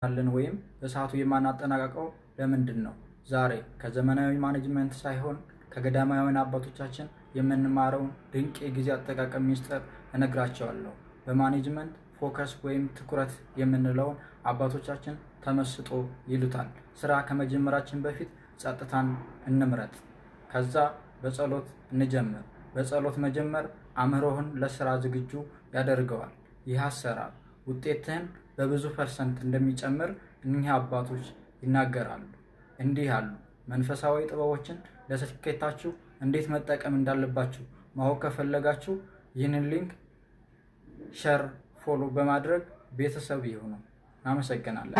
አለን ወይም በሰዓቱ የማናጠናቀቀው ለምንድን ነው? ዛሬ ከዘመናዊ ማኔጅመንት ሳይሆን ከገዳማውያን አባቶቻችን የምንማረውን ድንቅ የጊዜ አጠቃቀም ሚስጥር እነግራቸዋለሁ። በማኔጅመንት ፎከስ ወይም ትኩረት የምንለውን አባቶቻችን ተመስጦ ይሉታል። ስራ ከመጀመራችን በፊት ጸጥታን እንምረጥ። ከዛ በጸሎት እንጀምር። በጸሎት መጀመር አእምሮህን ለስራ ዝግጁ ያደርገዋል። ይህ አሰራር ውጤትህን በብዙ ፐርሰንት እንደሚጨምር እኒህ አባቶች ይናገራሉ። እንዲህ ያሉ መንፈሳዊ ጥበቦችን ለስኬታችሁ እንዴት መጠቀም እንዳለባችሁ ማወቅ ከፈለጋችሁ ይህንን ሊንክ ሼር፣ ፎሎ በማድረግ ቤተሰብ ይሁኑ። አመሰግናለሁ።